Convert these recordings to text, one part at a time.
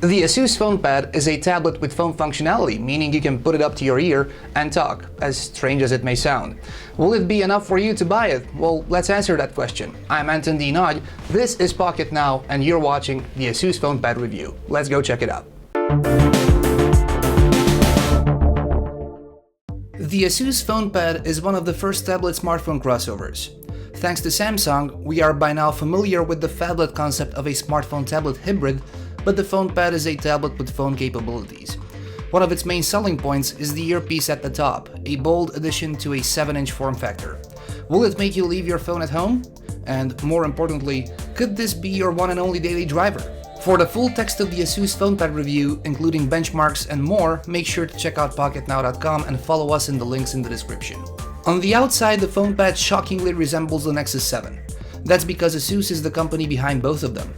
The Asus FonePad is a tablet with phone functionality, meaning you can put it up to your ear and talk, as strange as it may sound. Will it be enough for you to buy it? Well, let's answer that question. I'm Anton the Nagy, this is Pocketnow, and you're watching the Asus FonePad review. Let's go check it out. The Asus FonePad is one of the first tablet smartphone crossovers. Thanks to Samsung, we are by now familiar with the phablet concept of a smartphone-tablet hybrid, but the FonePad is a tablet with phone capabilities. One of its main selling points is the earpiece at the top, a bold addition to a 7-inch form factor. Will it make you leave your phone at home? And more importantly, could this be your one and only daily driver? For the full text of the Asus FonePad review, including benchmarks and more, make sure to check out Pocketnow.com and follow us in the links in the description. On the outside, the FonePad shockingly resembles the Nexus 7. That's because Asus is the company behind both of them.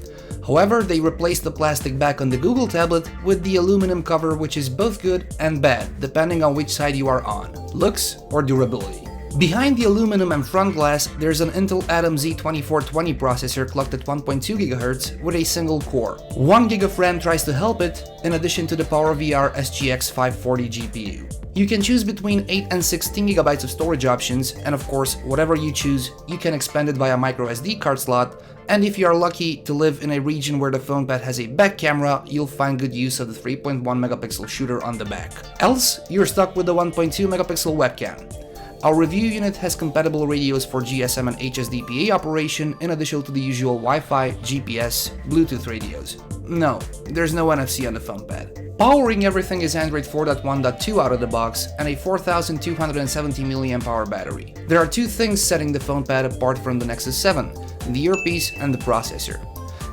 However, they replaced the plastic back on the Google tablet with the aluminum cover, which is both good and bad, depending on which side you are on, looks or durability. Behind the aluminum and front glass, there's an Intel Atom Z2420 processor clocked at 1.2 GHz with a single core. 1 GB of RAM tries to help it, in addition to the PowerVR SGX 540 GPU. You can choose between 8 and 16 GB of storage options, and of course, whatever you choose, you can expand it via microSD card slot, and if you are lucky to live in a region where the FonePad has a back camera, you'll find good use of the 3.1 megapixel shooter on the back. Else, you're stuck with the 1.2 megapixel webcam. Our review unit has compatible radios for GSM and HSDPA operation, in addition to the usual Wi-Fi, GPS, Bluetooth radios. No, there's no NFC on the FonePad. Powering everything is Android 4.1.2 out of the box and a 4270 mAh battery. There are two things setting the FonePad apart from the Nexus 7, the earpiece and the processor.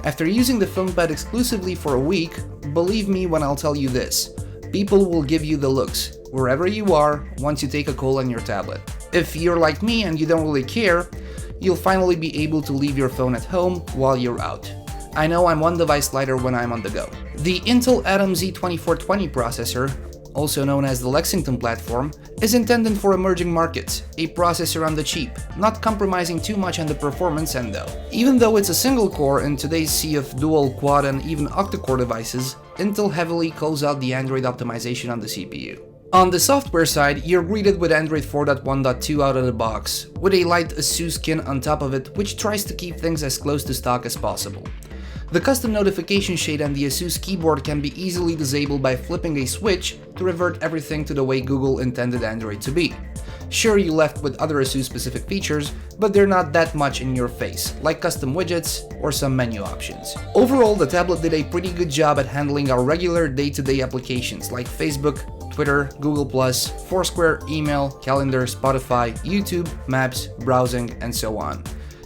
After using the FonePad exclusively for a week, believe me when I'll tell you this, people will give you the looks, wherever you are, once you take a call on your tablet. If you're like me and you don't really care, you'll finally be able to leave your phone at home while you're out. I know I'm one device lighter when I'm on the go. The Intel Atom Z2420 processor, also known as the Lexington platform, is intended for emerging markets, a processor on the cheap, not compromising too much on the performance end though. Even though it's a single core in today's sea of dual, quad and even octa-core devices, Intel heavily calls out the Android optimization on the CPU. On the software side, you're greeted with Android 4.1.2 out of the box, with a light ASUS skin on top of it which tries to keep things as close to stock as possible. The custom notification shade on the Asus keyboard can be easily disabled by flipping a switch to revert everything to the way Google intended Android to be. Sure, you're left with other Asus specific features, but they're not that much in your face, like custom widgets or some menu options. Overall, the tablet did a pretty good job at handling our regular day-to-day applications like Facebook, Twitter, Google+, Foursquare, email, calendar, Spotify, YouTube, maps, browsing, and so on.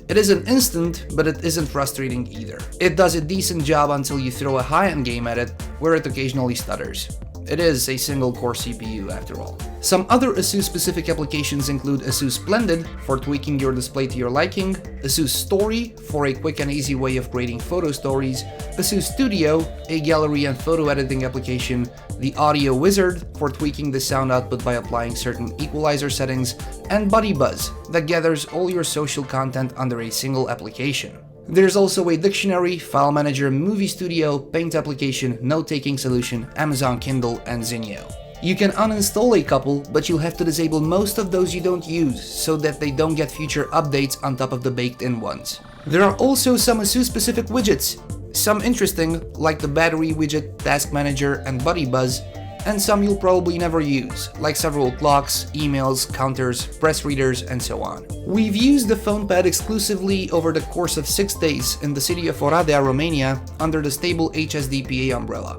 It isn't instant, but it isn't frustrating either. It does a decent job until you throw a high-end game at it, where it occasionally stutters. It is a single-core CPU after all. Some other ASUS-specific applications include ASUS Splendid for tweaking your display to your liking, ASUS Story for a quick and easy way of creating photo stories, ASUS Studio, a gallery and photo editing application, the Audio Wizard for tweaking the sound output by applying certain equalizer settings, and Buddy Buzz that gathers all your social content under a single application. There's also a dictionary, file manager, movie studio, paint application, note-taking solution, Amazon Kindle, and Zinio. You can uninstall a couple, but you'll have to disable most of those you don't use, so that they don't get future updates on top of the baked-in ones. There are also some ASUS-specific widgets, some interesting, like the battery widget, task manager, and Buddy Buzz, and some you'll probably never use, like several clocks, emails, counters, press readers, and so on. We've used the FonePad exclusively over the course of 6 days in the city of Oradea, Romania, under the stable HSDPA umbrella.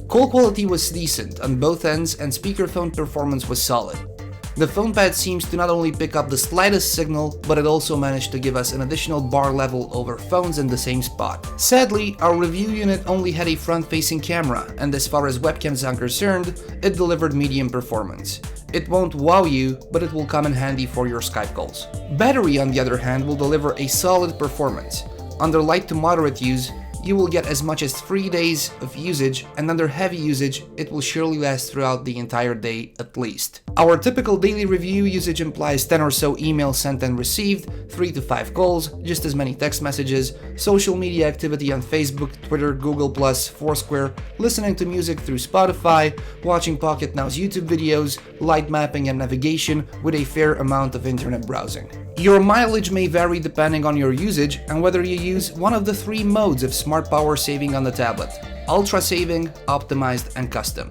Call quality was decent on both ends and speakerphone performance was solid. The FonePad seems to not only pick up the slightest signal, but it also managed to give us an additional bar level over phones in the same spot. Sadly, our review unit only had a front-facing camera, and as far as webcams are concerned, it delivered medium performance. It won't wow you, but it will come in handy for your Skype calls. Battery, on the other hand, will deliver a solid performance. Under light to moderate use, you will get as much as 3 days of usage, and under heavy usage, it will surely last throughout the entire day at least. Our typical daily review usage implies 10 or so emails sent and received, 3 to 5 calls, just as many text messages, social media activity on Facebook, Twitter, Google+, Foursquare, listening to music through Spotify, watching Pocketnow's YouTube videos, light mapping and navigation, with a fair amount of internet browsing. Your mileage may vary depending on your usage and whether you use one of the 3 modes of smart power saving on the tablet: ultra saving, optimized, and custom.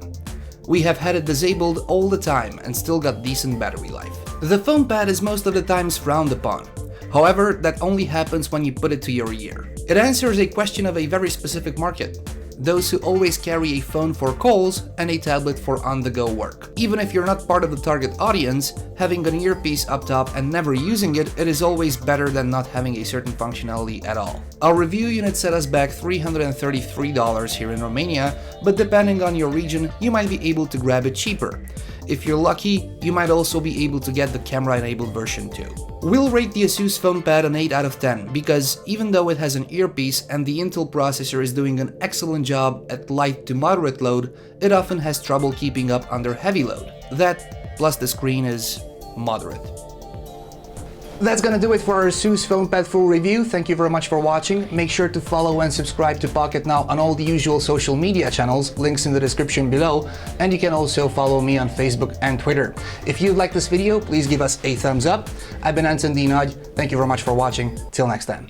We have had it disabled all the time and still got decent battery life. The phone pad is most of the times frowned upon. However, that only happens when you put it to your ear. It answers a question of a very specific market: those who always carry a phone for calls and a tablet for on-the-go work. Even if you're not part of the target audience, having an earpiece up top and never using it, it is always better than not having a certain functionality at all. Our review unit set us back $333 here in Romania, but depending on your region, you might be able to grab it cheaper. If you're lucky, you might also be able to get the camera-enabled version too. We'll rate the Asus FonePad an 8 out of 10 because even though it has an earpiece and the Intel processor is doing an excellent job at light to moderate load, it often has trouble keeping up under heavy load. That, plus the screen, is moderate. That's gonna do it for our Asus FonePad full review. Thank you very much for watching. Make sure to follow and subscribe to Pocketnow on all the usual social media channels, links in the description below, and you can also follow me on Facebook and Twitter. If you like this video, please give us a thumbs up. I've been Anton the Nagy. Thank you very much for watching. Till next time.